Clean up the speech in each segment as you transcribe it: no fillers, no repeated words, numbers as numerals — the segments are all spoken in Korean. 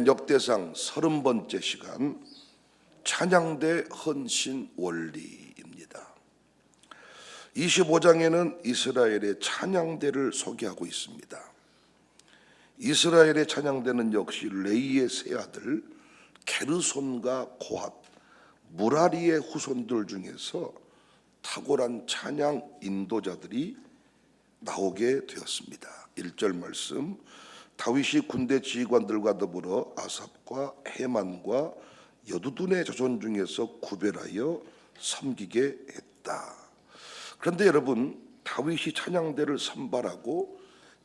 역대상 30번째 시간 찬양대 헌신 원리입니다. 25장에는 이스라엘의 찬양대를 소개하고 있습니다. 이스라엘의 찬양대는 역시 레이의 세 아들 게르손과 고핫, 무라리의 후손들 중에서 탁월한 찬양 인도자들이 나오게 되었습니다. 1절 말씀, 다윗이 군대 지휘관들과 더불어 아삽과 헤만과 여두둔의 자손 중에서 구별하여 섬기게 했다. 그런데 여러분, 다윗이 찬양대를 선발하고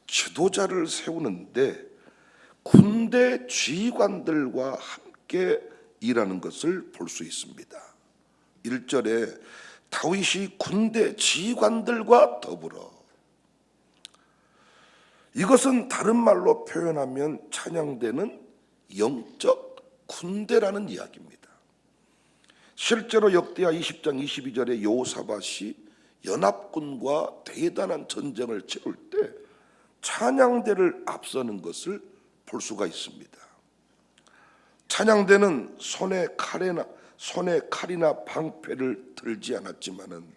지도자를 세우는데 군대 지휘관들과 함께 일하는 것을 볼 수 있습니다. 1절에 다윗이 군대 지휘관들과 더불어, 이것은 다른 말로 표현하면 찬양대는 영적 군대라는 이야기입니다. 실제로 역대하 20장 22절에 여호사밧이 연합군과 대단한 전쟁을 치룰 때 찬양대를 앞서는 것을 볼 수가 있습니다. 찬양대는 손에 칼이나 방패를 들지 않았지만은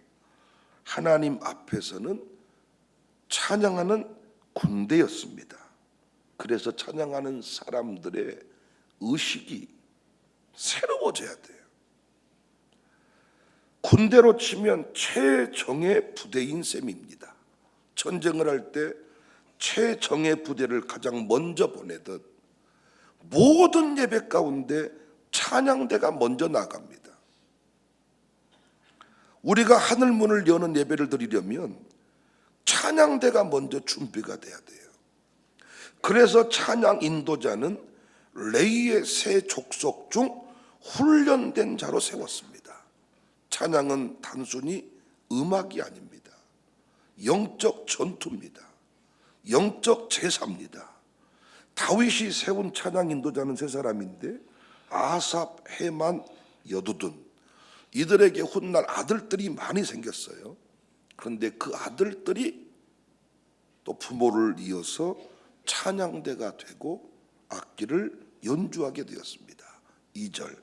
하나님 앞에서는 찬양하는 군대였습니다. 그래서 찬양하는 사람들의 의식이 새로워져야 돼요. 군대로 치면 최정예 부대인 셈입니다. 전쟁을 할 때 최정예 부대를 가장 먼저 보내듯 모든 예배 가운데 찬양대가 먼저 나갑니다. 우리가 하늘문을 여는 예배를 드리려면 찬양대가 먼저 준비가 돼야 돼요. 그래서 찬양 인도자는 레이의 세 족속 중 훈련된 자로 세웠습니다. 찬양은 단순히 음악이 아닙니다. 영적 전투입니다. 영적 제사입니다. 다윗이 세운 찬양 인도자는 세 사람인데 아삽, 헤만, 여두둔, 이들에게 훗날 아들들이 많이 생겼어요. 그런데 그 아들들이 또 부모를 이어서 찬양대가 되고 악기를 연주하게 되었습니다. 2절,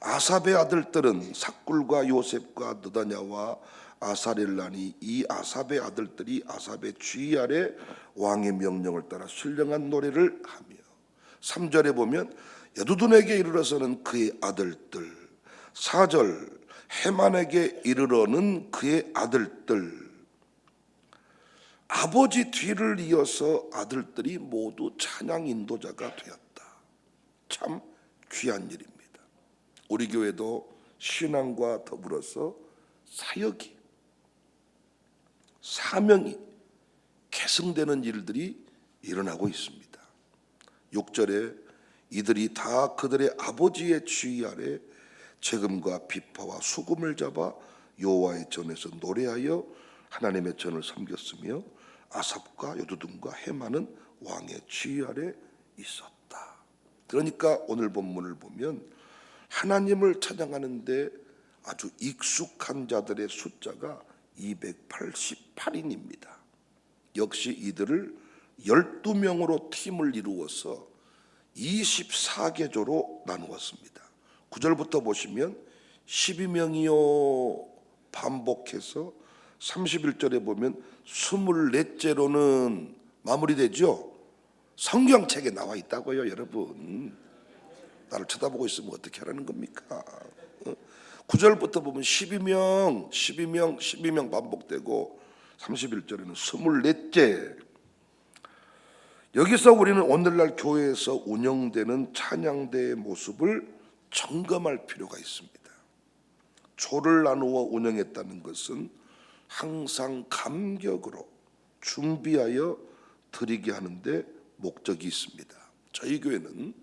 아삽의 아들들은 삭굴과 요셉과 느다냐와 아사렐란이, 이 아삽의 아들들이 아삽의 지휘 아래 왕의 명령을 따라 신령한 노래를 하며, 3절에 보면 여두둔에게 이르러서는 그의 아들들, 4절 헤만에게 이르러는 그의 아들들, 아버지 뒤를 이어서 아들들이 모두 찬양 인도자가 되었다. 참 귀한 일입니다. 우리 교회도 신앙과 더불어서 사역이, 사명이 계승되는 일들이 일어나고 있습니다. 6절에 이들이 다 그들의 아버지의 지휘 아래 재금과 비파와 수금을 잡아 여호와의 전에서 노래하여 하나님의 전을 섬겼으며 아삽과 여두둔과 헤만은 왕의 지휘 아래 있었다. 그러니까 오늘 본문을 보면 하나님을 찬양하는데 아주 익숙한 자들의 숫자가 288인입니다. 역시 이들을 12명으로 팀을 이루어서 24계조로 나누었습니다. 9절부터 보시면 12명이요 반복해서 31절에 보면 24제로는 마무리되죠. 성경책에 나와 있다고요. 여러분, 나를 쳐다보고 있으면 어떻게 하라는 겁니까? 9절부터 보면 12명 반복되고 31절에는 24제. 여기서 우리는 오늘날 교회에서 운영되는 찬양대의 모습을 점검할 필요가 있습니다. 조를 나누어 운영했다는 것은 항상 감격으로 준비하여 드리게 하는데 목적이 있습니다. 저희 교회는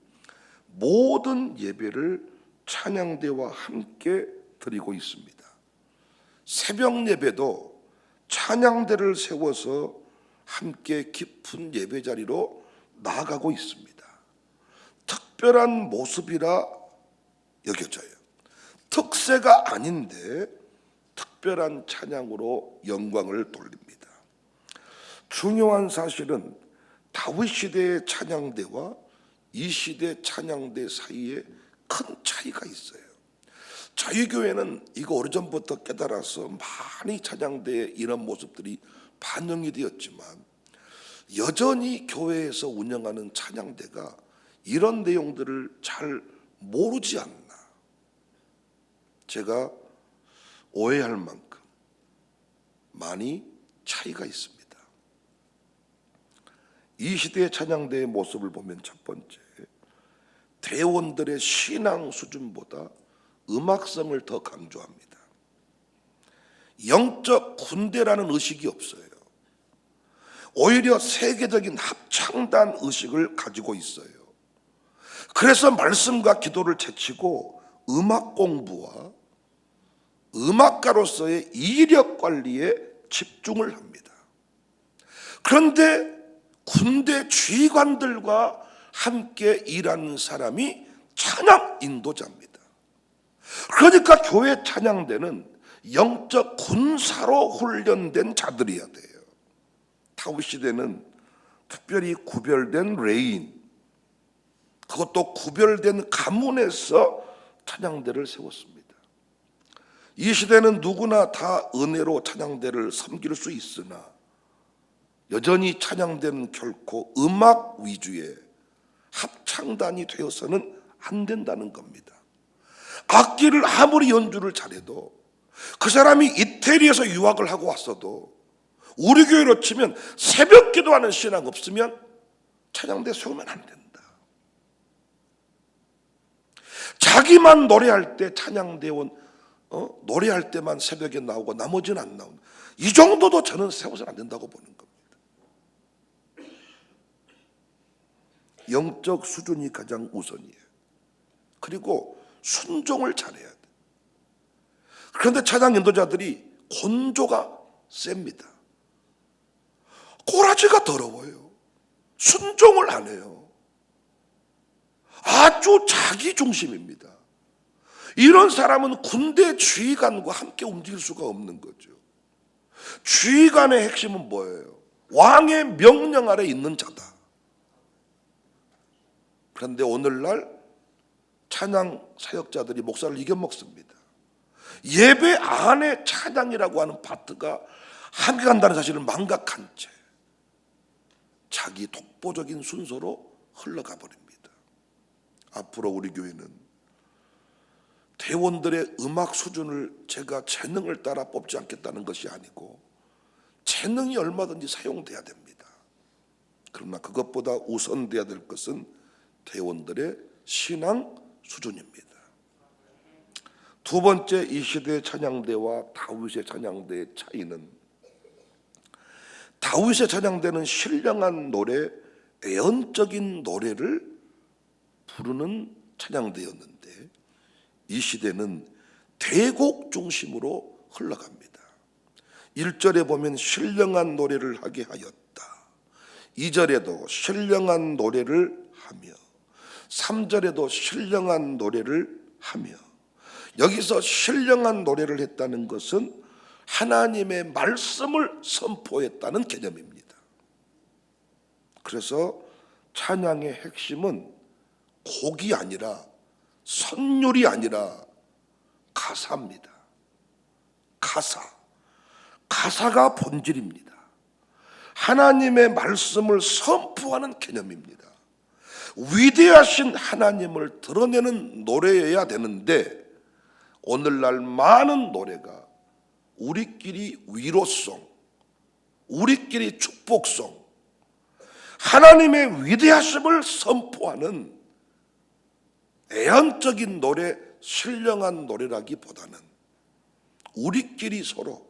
모든 예배를 찬양대와 함께 드리고 있습니다. 새벽 예배도 찬양대를 세워서 함께 깊은 예배 자리로 나아가고 있습니다. 특별한 모습이라 여겨져요. 특세가 아닌데 특별한 찬양으로 영광을 돌립니다. 중요한 사실은 다윗 시대의 찬양대와 이 시대 찬양대 사이에 큰 차이가 있어요. 저희 교회는 이거 오래전부터 깨달아서 많이 찬양대에 이런 모습들이 반영이 되었지만 여전히 교회에서 운영하는 찬양대가 이런 내용들을 잘 모르지 않나. 제가 오해할 만큼 많이 차이가 있습니다. 이 시대의 찬양대의 모습을 보면 첫 번째, 대원들의 신앙 수준보다 음악성을 더 강조합니다. 영적 군대라는 의식이 없어요. 오히려 세계적인 합창단 의식을 가지고 있어요. 그래서 말씀과 기도를 제치고 음악 공부와 음악가로서의 이력 관리에 집중을 합니다. 그런데 군대 지휘관들과 함께 일하는 사람이 찬양 인도자입니다. 그러니까 교회 찬양대는 영적 군사로 훈련된 자들이어야 돼요. 다윗 시대는 특별히 구별된 레인, 그것도 구별된 가문에서 찬양대를 세웠습니다. 이 시대는 누구나 다 은혜로 찬양대를 섬길 수 있으나 여전히 찬양대는 결코 음악 위주의 합창단이 되어서는 안 된다는 겁니다. 악기를 아무리 연주를 잘해도 그 사람이 이태리에서 유학을 하고 왔어도 우리 교회로 치면 새벽 기도하는 신앙 없으면 찬양대 세우면 안 된다. 자기만 노래할 때 찬양대원 노래할 때만 새벽에 나오고 나머지는 안 나온다. 이 정도도 저는 세워서는 안 된다고 보는 겁니다. 영적 수준이 가장 우선이에요. 그리고 순종을 잘해야 돼. 그런데 찬양 인도자들이 곤조가 셉니다. 꼬라지가 더러워요. 순종을 안 해요. 아주 자기 중심입니다. 이런 사람은 군대 지휘관과 함께 움직일 수가 없는 거죠. 지휘관의 핵심은 뭐예요? 왕의 명령 아래 있는 자다. 그런데 오늘날 찬양 사역자들이 목사를 이겨먹습니다. 예배 안에 찬양이라고 하는 파트가 함께간다는 사실을 망각한 채 자기 독보적인 순서로 흘러가 버립니다. 앞으로 우리 교회는 대원들의 음악 수준을 제가 재능을 따라 뽑지 않겠다는 것이 아니고 재능이 얼마든지 사용돼야 됩니다. 그러나 그것보다 우선돼야 될 것은 대원들의 신앙 수준입니다. 두 번째, 이 시대의 찬양대와 다윗의 찬양대의 차이는, 다윗의 찬양대는 신령한 노래, 애언적인 노래를 부르는 찬양대였는데 이 시대는 대곡 중심으로 흘러갑니다. 1절에 보면 신령한 노래를 하게 하였다. 2절에도 신령한 노래를 하며 3절에도 신령한 노래를 하며, 여기서 신령한 노래를 했다는 것은 하나님의 말씀을 선포했다는 개념입니다. 그래서 찬양의 핵심은 곡이 아니라 선율이 아니라 가사입니다. 가사가 본질입니다. 하나님의 말씀을 선포하는 개념입니다. 위대하신 하나님을 드러내는 노래여야 되는데 오늘날 많은 노래가 우리끼리 위로송, 우리끼리 축복송, 하나님의 위대하심을 선포하는 애언적인 노래, 신령한 노래라기보다는 우리끼리 서로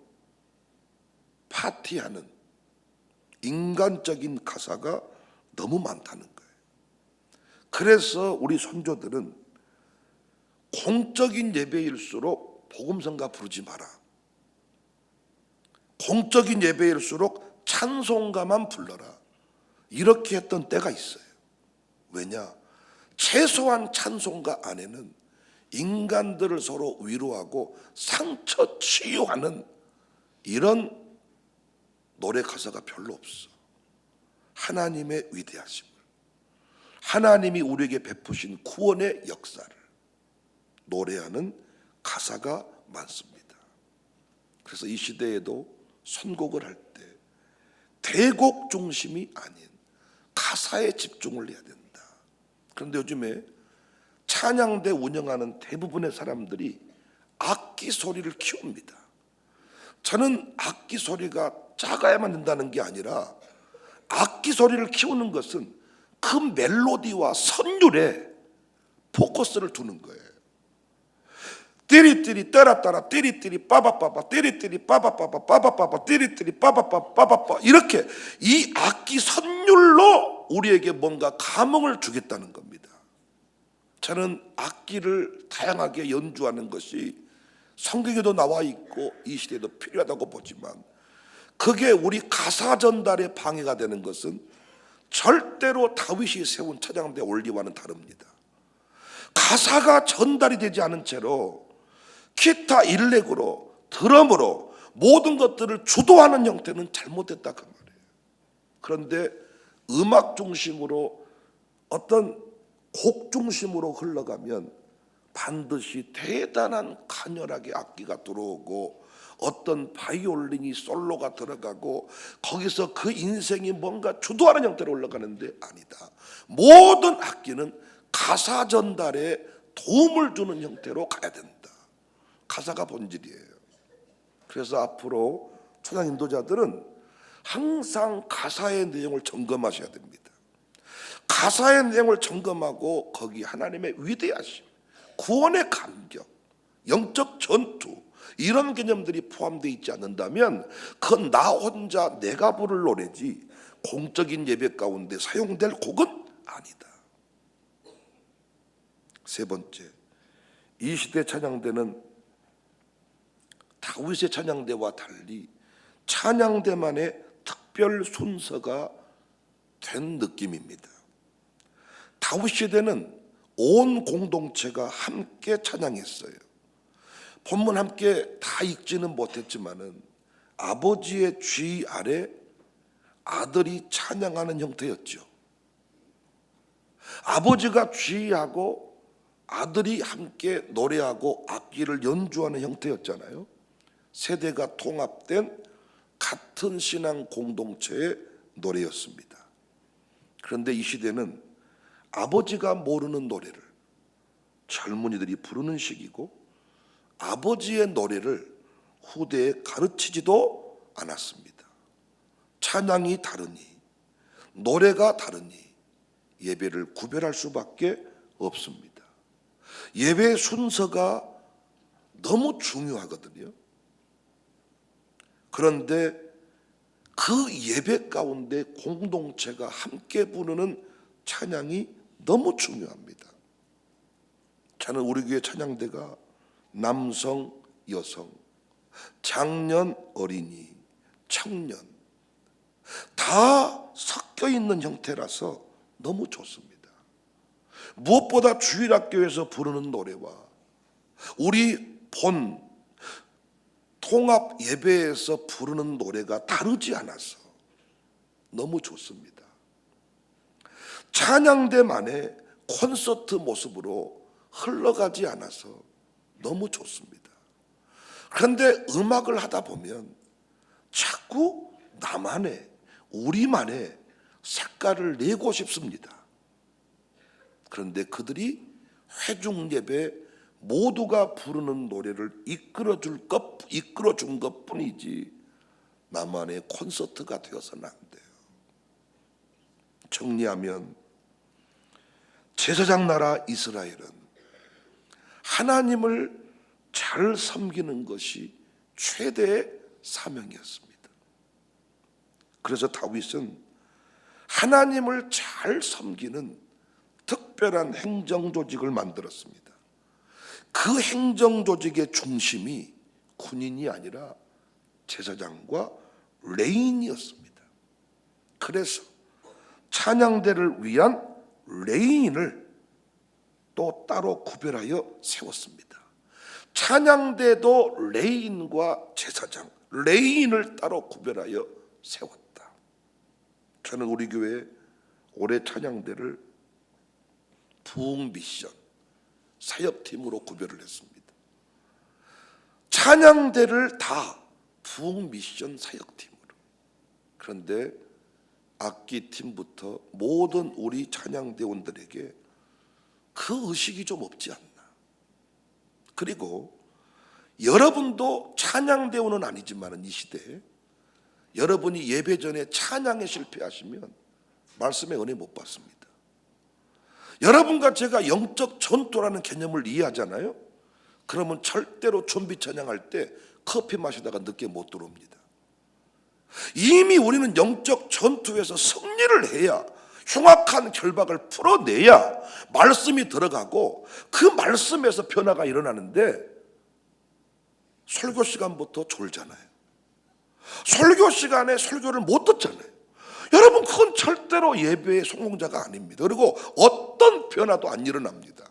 파티하는 인간적인 가사가 너무 많다는 거예요. 그래서 우리 선조들은 공적인 예배일수록 복음성가 부르지 마라, 공적인 예배일수록 찬송가만 불러라, 이렇게 했던 때가 있어요. 왜냐? 최소한 찬송가 안에는 인간들을 서로 위로하고 상처 치유하는 이런 노래 가사가 별로 없어. 하나님의 위대하심을, 하나님이 우리에게 베푸신 구원의 역사를 노래하는 가사가 많습니다. 그래서 이 시대에도 선곡을 할 때 대곡 중심이 아닌 가사에 집중을 해야 된다. 그런데 요즘에 찬양대 운영하는 대부분의 사람들이 악기 소리를 키웁니다. 저는 악기 소리가 작아야만 된다는 게 아니라 악기 소리를 키우는 것은 그 멜로디와 선율에 포커스를 두는 거예요. 띠리띠리 따라따라 띠리띠리 빠바빠바 띠리띠리 빠바빠바 빠바빠바 띠리띠리 빠바빠바 빠바빠 이렇게 이 악기 선율로 우리에게 뭔가 감흥을 주겠다는 겁니다. 저는 악기를 다양하게 연주하는 것이 성경에도 나와 있고 이 시대에도 필요하다고 보지만 그게 우리 가사 전달에 방해가 되는 것은 절대로 다윗이 세운 찬양대 원리와는 다릅니다. 가사가 전달이 되지 않은 채로 기타 일렉으로 드럼으로 모든 것들을 주도하는 형태는 잘못됐다 그 말이에요. 그런데 음악 중심으로 어떤 곡 중심으로 흘러가면 반드시 대단한 간결하게 악기가 들어오고 어떤 바이올린이 솔로가 들어가고 거기서 그 인생이 뭔가 주도하는 형태로 올라가는데 아니다. 모든 악기는 가사 전달에 도움을 주는 형태로 가야 된다. 가사가 본질이에요. 그래서 앞으로 찬양 인도자들은 항상 가사의 내용을 점검하셔야 됩니다. 가사의 내용을 점검하고 거기 하나님의 위대하심, 구원의 감격, 영적 전투 이런 개념들이 포함되어 있지 않는다면 그건 나 혼자 내가 부를 노래지 공적인 예배 가운데 사용될 곡은 아니다. 세 번째, 이 시대 찬양대는 다윗의 찬양대와 달리 찬양대만의 특별 순서가 된 느낌입니다. 다윗 시대는 온 공동체가 함께 찬양했어요. 본문 함께 다 읽지는 못했지만은 아버지의 주의 아래 아들이 찬양하는 형태였죠. 아버지가 주의하고 아들이 함께 노래하고 악기를 연주하는 형태였잖아요. 세대가 통합된 같은 신앙 공동체의 노래였습니다. 그런데 이 시대는 아버지가 모르는 노래를 젊은이들이 부르는 시기고 아버지의 노래를 후대에 가르치지도 않았습니다. 찬양이 다르니 노래가 다르니 예배를 구별할 수밖에 없습니다. 예배 순서가 너무 중요하거든요. 그런데 그 예배 가운데 공동체가 함께 부르는 찬양이 너무 중요합니다. 저는 우리 교회 찬양대가 남성, 여성, 장년, 어린이, 청년 다 섞여 있는 형태라서 너무 좋습니다. 무엇보다 주일학교에서 부르는 노래와 우리 본 통합 예배에서 부르는 노래가 다르지 않아서 너무 좋습니다. 찬양대만의 콘서트 모습으로 흘러가지 않아서 너무 좋습니다. 그런데 음악을 하다 보면 자꾸 나만의 우리만의 색깔을 내고 싶습니다. 그런데 그들이 회중 예배 모두가 부르는 노래를 이끌어준 것뿐이지 나만의 콘서트가 되어서는 안 돼요. 정리하면 제사장 나라 이스라엘은 하나님을 잘 섬기는 것이 최대의 사명이었습니다. 그래서 다윗은 하나님을 잘 섬기는 특별한 행정조직을 만들었습니다. 그 행정조직의 중심이 군인이 아니라 제사장과 레인이었습니다. 그래서 찬양대를 위한 레인을 또 따로 구별하여 세웠습니다. 찬양대도 레인과 제사장, 레인을 따로 구별하여 세웠다. 저는 우리 교회 올해 찬양대를 부흥 미션 사역팀으로 구별을 했습니다. 찬양대를 다 부흥 미션 사역팀으로. 그런데 악기팀부터 모든 우리 찬양대원들에게 그 의식이 좀 없지 않나. 그리고 여러분도 찬양대원은 아니지만 이 시대에 여러분이 예배 전에 찬양에 실패하시면 말씀의 은혜 못 받습니다. 여러분과 제가 영적 전투라는 개념을 이해하잖아요. 그러면 절대로 좀비 찬양할 때 커피 마시다가 늦게 못 들어옵니다. 이미 우리는 영적 전투에서 승리를 해야, 흉악한 결박을 풀어내야 말씀이 들어가고 그 말씀에서 변화가 일어나는데, 설교 시간부터 졸잖아요. 설교 시간에 설교를 못 듣잖아요. 여러분, 그건 절대로 예배의 성공자가 아닙니다. 그리고 어떤 변화도 안 일어납니다.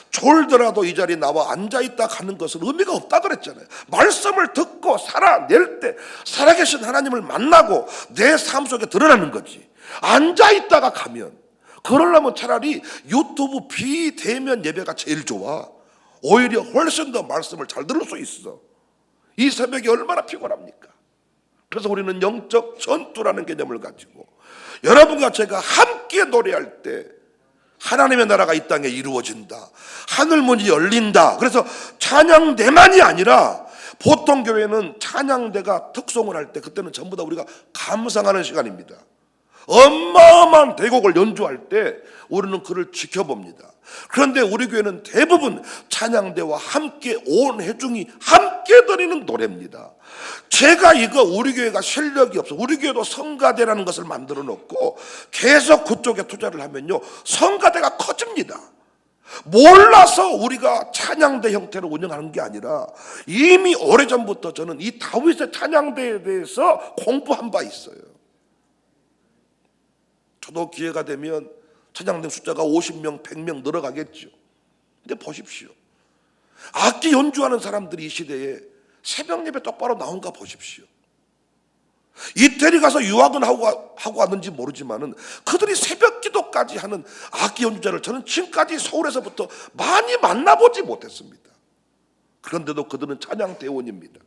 졸더라도 이 자리에 나와 앉아있다 가는 것은 의미가 없다 그랬잖아요. 말씀을 듣고 살아낼 때 살아계신 하나님을 만나고 내 삶 속에 드러나는 거지. 앉아있다가 가면, 그러려면 차라리 유튜브 비대면 예배가 제일 좋아. 오히려 훨씬 더 말씀을 잘 들을 수 있어. 이 새벽이 얼마나 피곤합니까? 그래서 우리는 영적 전투라는 개념을 가지고 여러분과 제가 함께 노래할 때 하나님의 나라가 이 땅에 이루어진다. 하늘문이 열린다. 그래서 찬양대만이 아니라, 보통 교회는 찬양대가 특송을 할 때 그때는 전부 다 우리가 감상하는 시간입니다. 어마어마한 대곡을 연주할 때 우리는 그를 지켜봅니다. 그런데 우리 교회는 대부분 찬양대와 함께 온 회중이 함께 드리는 노래입니다. 제가 이거 우리 교회가 실력이 없어, 우리 교회도 성가대라는 것을 만들어 놓고 계속 그쪽에 투자를 하면요, 성가대가 커집니다. 몰라서 우리가 찬양대 형태로 운영하는 게 아니라 이미 오래전부터 저는 이 다윗의 찬양대에 대해서 공부한 바 있어요. 저도 기회가 되면 찬양대 숫자가 50명, 100명 늘어가겠죠. 근데 보십시오. 악기 연주하는 사람들이 이 시대에 새벽 예배 똑바로 나온가 보십시오. 이태리 가서 유학은 하고 왔는지 모르지만은 그들이 새벽 기도까지 하는 악기 연주자를 저는 지금까지 서울에서부터 많이 만나보지 못했습니다. 그런데도 그들은 찬양대원입니다.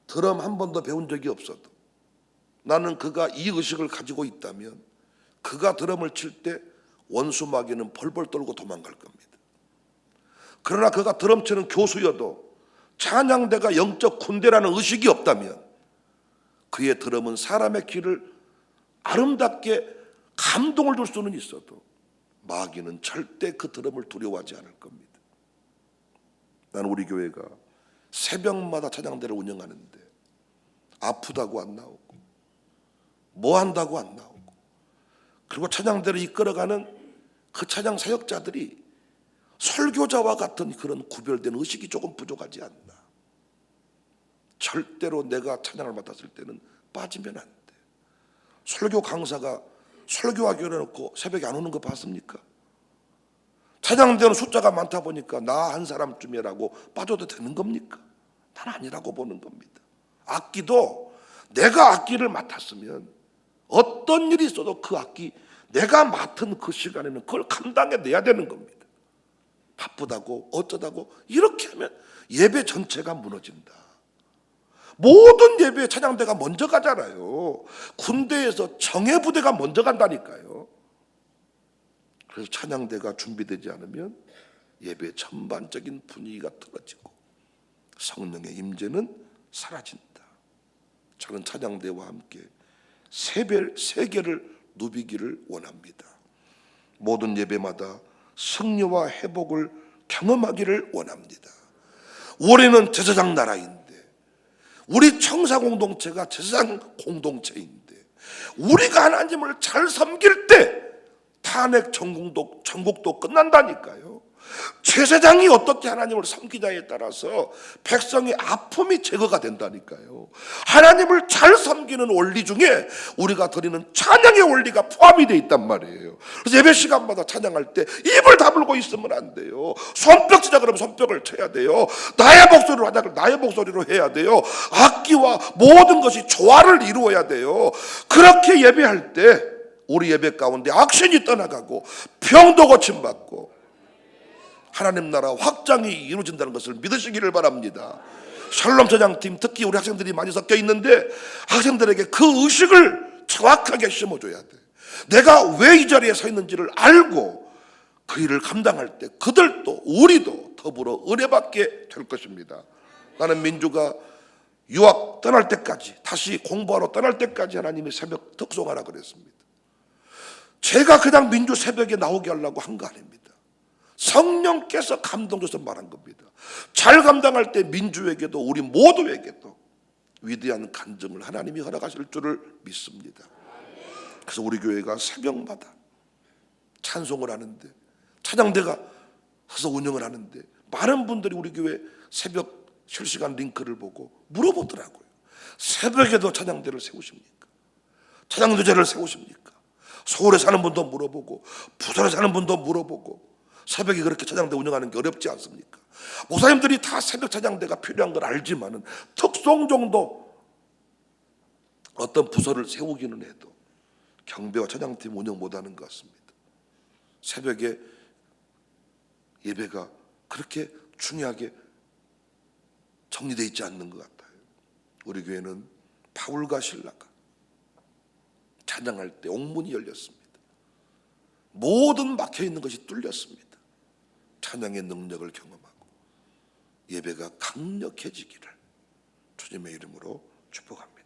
드럼 한 번도 배운 적이 없어도 나는 그가 이 의식을 가지고 있다면 그가 드럼을 칠 때 원수 마귀는 벌벌 떨고 도망갈 겁니다. 그러나 그가 드럼 치는 교수여도 찬양대가 영적 군대라는 의식이 없다면 그의 드럼은 사람의 귀를 아름답게 감동을 줄 수는 있어도 마귀는 절대 그 드럼을 두려워하지 않을 겁니다. 나는 우리 교회가 새벽마다 찬양대를 운영하는데 아프다고 안 나오고 뭐 한다고 안 나오고, 그리고 찬양대를 이끌어가는 그 찬양 사역자들이 설교자와 같은 그런 구별된 의식이 조금 부족하지 않나. 절대로 내가 찬양을 맡았을 때는 빠지면 안 돼. 설교 강사가 설교하기로 해놓고 새벽에 안 오는 거 봤습니까? 찬양대는 숫자가 많다 보니까 나 한 사람쯤이라고 빠져도 되는 겁니까? 난 아니라고 보는 겁니다. 악기도 내가 악기를 맡았으면 어떤 일이 있어도 그 악기 내가 맡은 그 시간에는 그걸 감당해내야 되는 겁니다. 바쁘다고 어쩌다고 이렇게 하면 예배 전체가 무너진다. 모든 예배에 찬양대가 먼저 가잖아요. 군대에서 정예부대가 먼저 간다니까요. 그래서 찬양대가 준비되지 않으면 예배 전반적인 분위기가 틀어지고 성령의 임재는 사라진다. 저는 찬양대와 함께 세계를 누비기를 원합니다. 모든 예배마다 승리와 회복을 경험하기를 원합니다. 우리는 제사장 나라인데, 우리 청사 공동체가 제사장 공동체인데, 우리가 하나님을 잘 섬길 때 탄핵 전국도 끝난다니까요. 제사장이 어떻게 하나님을 섬기냐에 따라서 백성의 아픔이 제거가 된다니까요. 하나님을 잘 섬기는 원리 중에 우리가 드리는 찬양의 원리가 포함이 되어 있단 말이에요. 그래서 예배 시간마다 찬양할 때 입을 다물고 있으면 안 돼요. 손뼉 치자 그러면 손뼉을 쳐야 돼요. 나의 목소리로 하자 그러면 나의 목소리로 해야 돼요. 악기와 모든 것이 조화를 이루어야 돼요. 그렇게 예배할 때 우리 예배 가운데 악신이 떠나가고 병도 고침받고 하나님 나라 확장이 이루어진다는 것을 믿으시기를 바랍니다. 샬롬 찬양팀 특히 우리 학생들이 많이 섞여 있는데 학생들에게 그 의식을 정확하게 심어줘야 돼. 내가 왜 이 자리에 서 있는지를 알고 그 일을 감당할 때 그들도 우리도 더불어 은혜받게 될 것입니다. 나는 민주가 유학 떠날 때까지, 다시 공부하러 떠날 때까지 하나님이 새벽 특송하라 그랬습니다. 제가 그냥 민주 새벽에 나오게 하려고 한 거 아닙니다. 성령께서 감동줘서 말한 겁니다. 잘 감당할 때 민주에게도 우리 모두에게도 위대한 간증을 하나님이 허락하실 줄을 믿습니다. 그래서 우리 교회가 새벽마다 찬송을 하는데, 찬양대가 서서 운영을 하는데 많은 분들이 우리 교회 새벽 실시간 링크를 보고 물어보더라고요. 새벽에도 찬양대를 세우십니까? 찬양대제를 세우십니까? 서울에 사는 분도 물어보고 부산에 사는 분도 물어보고 새벽에 그렇게 찬양대 운영하는 게 어렵지 않습니까? 목사님들이 다 새벽 찬양대가 필요한 걸 알지만은 특송 정도 어떤 부서를 세우기는 해도 경배와 찬양팀 운영 못하는 것 같습니다. 새벽에 예배가 그렇게 중요하게 정리되어 있지 않는 것 같아요. 우리 교회는 바울과 실라가 찬양할 때 옥문이 열렸습니다. 모든 막혀있는 것이 뚫렸습니다. 찬양의 능력을 경험하고 예배가 강력해지기를 주님의 이름으로 축복합니다.